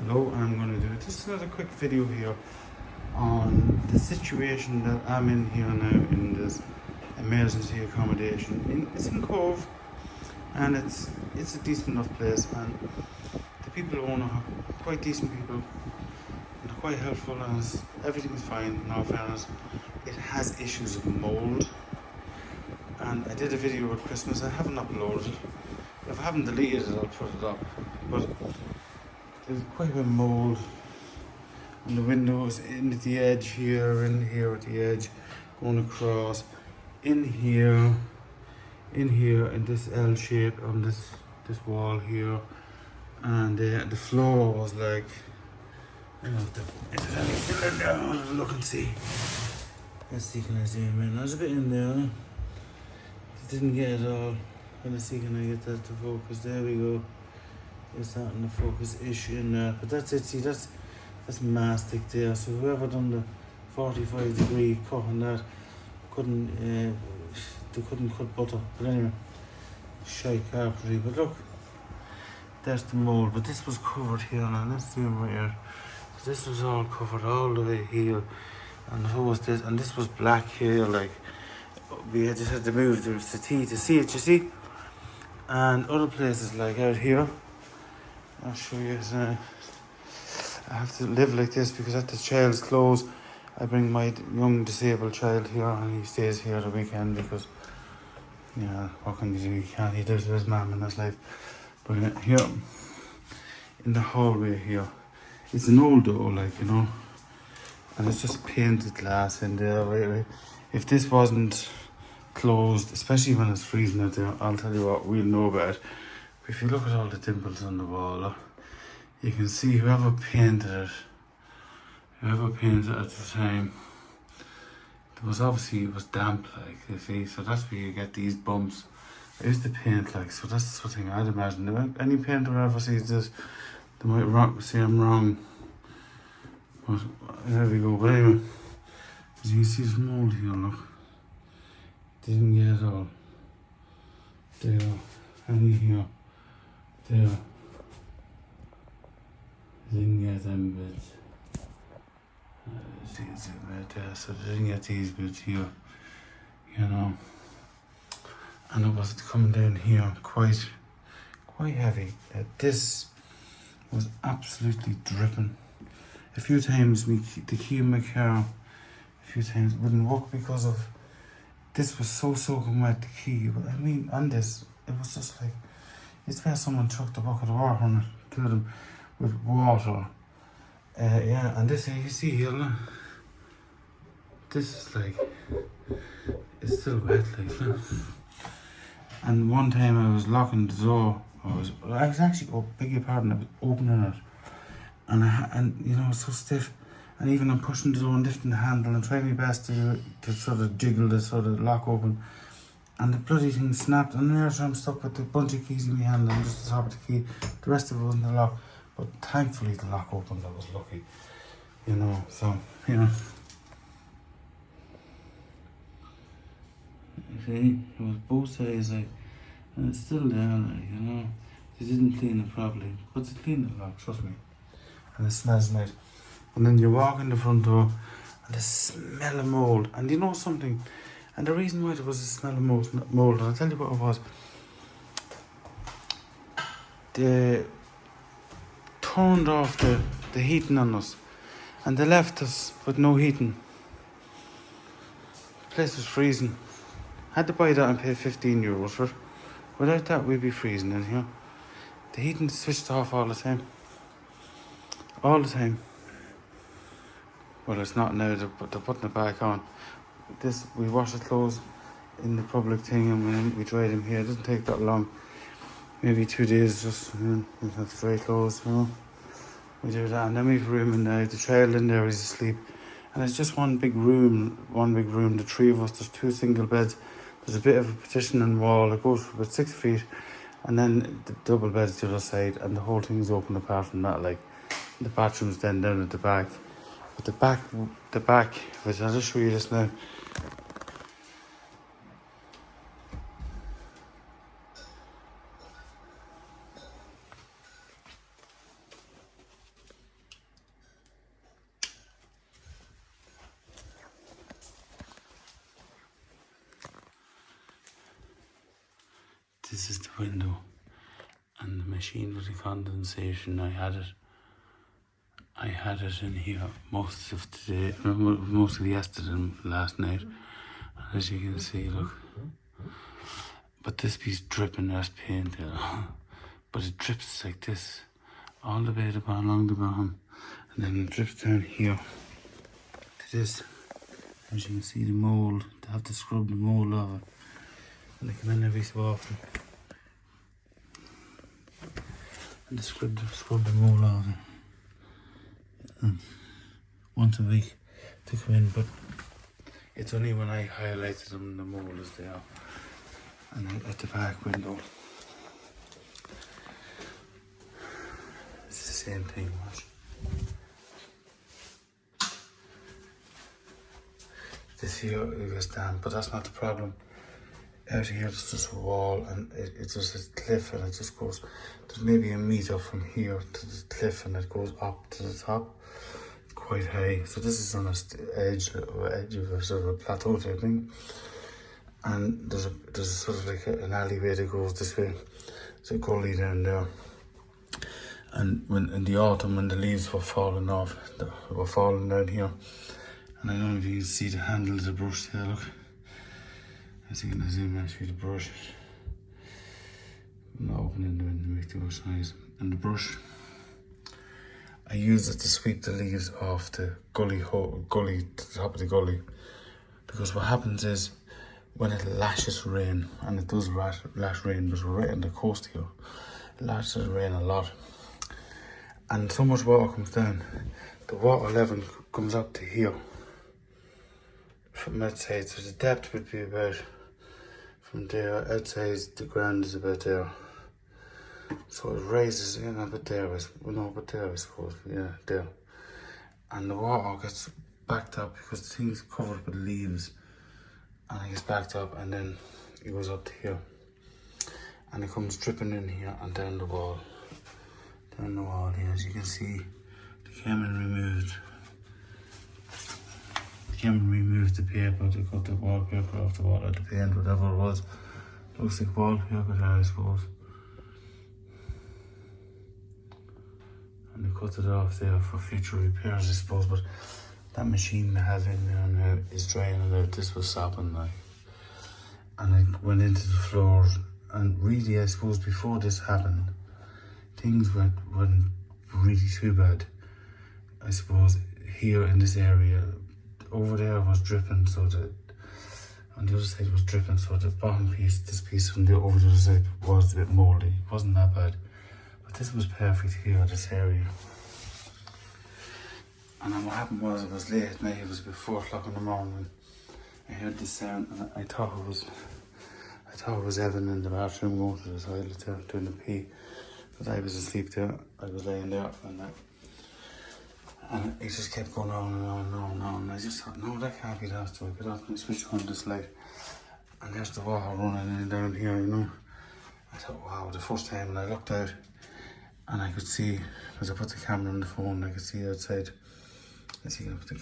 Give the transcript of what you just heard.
Hello, I'm going to do just another quick video here on the situation that I'm in here now in this emergency accommodation. It's in Cove, and it's a decent enough place, and the people who own it are quite decent people, and they're quite helpful, and everything is fine. In all fairness, it has issues of mold, and I did a video at Christmas. I haven't uploaded it. If I haven't deleted it, I'll put it up. But there's quite a bit of mold on the windows, in at the edge here, in here at the edge, going across, in here, in this L shape on this wall here, and the floor was like, I don't know if there's any still in there. I'll have a look and see. Let's see, can I zoom in? There's a bit in there. It didn't get it all. Let's see, can I get that to focus? There we go. It's not in the focus-ish in there, but that's it. See, that's mastic there. So whoever done the 45-degree cut on that they couldn't cut butter. But anyway, shite carpentry. But look, there's the mold. But this was covered here now. Let's zoom right here. So this was all covered all the way here, and so was this, and this was black here. Like we just had to move the settee to see it. You see, and other places like out here. I'll show you. I have to live like this because at the child's close, I bring my young disabled child here, and he stays here the weekend because, yeah, what can you do? He can't. He lives with his mum in his life. But here, in the hallway here, it's an old door, like, you know, and it's just painted glass in there. Right? If this wasn't closed, especially when it's freezing out there, I'll tell you what, we'll know about it. If you look at all the dimples on the wall, you can see whoever painted it at the time, it was damp, like, you see, so that's where you get these bumps. I used to paint, like, so that's the sort of thing I'd imagine. If any painter ever sees this, they might say I'm wrong. But there we go. But anyway, as you can see, there's mold here, look. Didn't get it all. There, any here. There. Didn't get them bits. See, it's right there. So I didn't get these bits here, you know. And it was coming down here quite heavy. This was absolutely dripping. A few times the key in my car, wouldn't work because of this was so soaking wet, the key. But I mean, on this, it was just like, it's where someone chucked a bucket of water on it to them with water. Yeah, and this, you see here, look. This is like, it's still wet, like, look. And one time I was locking the door. I was actually, beg your pardon, I was opening it. And you know, it's so stiff. And even I'm pushing the door and lifting the handle and trying my best to sort of jiggle the sort of lock open. And the bloody thing snapped, and there's I'm stuck with a bunch of keys in my hand and just the top of the key. The rest of it wasn't the lock, but thankfully the lock opened. I was lucky, you know. So, you know. See, it was both sides, like, and it's still there, like, you know. They didn't clean it properly, but they cleaned the lock, trust me. And it smells nice. And then you walk in the front door, and the smell of mold. And you know something? And the reason why there was a smell of mold, and I'll tell you what it was. They turned off the heating on us, and they left us with no heating. The place was freezing. Had to buy that and pay €15 for it. Without that, we'd be freezing in here. The heating switched off all the time. All the time. Well, it's not now, they're putting it back on. This, we wash the clothes in the public thing, and then we dry them here. It doesn't take that long, maybe 2 days, just, we have to dry clothes, you know. We do that, and then we've a room in there. The child in there is asleep, and it's just one big room. The three of us, there's 2 single beds. There's a bit of a partitioning wall that goes for about 6 feet, and then the double beds the other side, and the whole thing's open apart from that, like. The bathroom's then down at the back. But the back, which I'll just show you this now. This is the window, and the machine with the condensation. I had it in here most of the day, most of yesterday and last night. And as you can see, look. But this piece dripping, there's paint there. But it drips like this, all the way along the bottom. And then it drips down here to this. As you can see, the mould, they have to scrub the mould off it. And they come in every so often. And they scrub the mould off it. And once a week to come in, but it's only when I highlighted them the mould is there. And then at the back window, it's the same thing, watch. This here it goes down, but that's not the problem. Out here there's just a wall, and it's just a cliff, and it just goes, there's maybe a metre from here to the cliff, and it goes up to the top. It's quite high. So this is on the edge of a sort of a plateau type thing. And there's sort of like an alleyway that goes this way. There's a gully down there. And when in the autumn, when the leaves were falling off, they were falling down here. And I don't know if you can see the handle of the brush there, look. I think I'm gonna zoom out through the brush. I'm not opening the window to make too much noise. And the brush, I use it to sweep the leaves off the gully to the top of the gully. Because what happens is, when it lashes rain, and it does lash rain, because we're right on the coast here, it lashes rain a lot. And so much water comes down, the water level comes up to here. From outside, so the depth would be about, from there, outside the ground is about there. So it rises in a bit there, I suppose, yeah, there. And the water gets backed up because the thing's covered with leaves. And it gets backed up, and then it goes up to here. And it comes dripping in here and down the wall. Down the wall here, as you can see, the camera removed the paper to cut the wallpaper off the wall, or the paint, whatever it was. Looks like wallpaper there, I suppose. And they cut it off there for future repairs, I suppose, but that machine they have in there now is drying it out. This was sopping like. And it went into the floors, and really, I suppose, before this happened, things weren't really too bad. I suppose here in this area, over there was dripping, so that on the other side was dripping, so the bottom piece, this piece from the over the other side was a bit mouldy. It wasn't that bad, but this was perfect here, this area. And then what happened was, it was late at night, it was about 4 o'clock in the morning. I heard this sound, and I thought it was Evan in the bathroom going to the toilet there, doing a pee. But I was asleep there, I was laying there, and it just kept going on and on and on and on. And I just thought, no, that can't be that. So I got off and I switched on this light, and there's the water running in down here, you know. I thought, wow, the first time, and I looked out, and I could see, because I put the camera on the phone, I could see outside. Let's see, I put the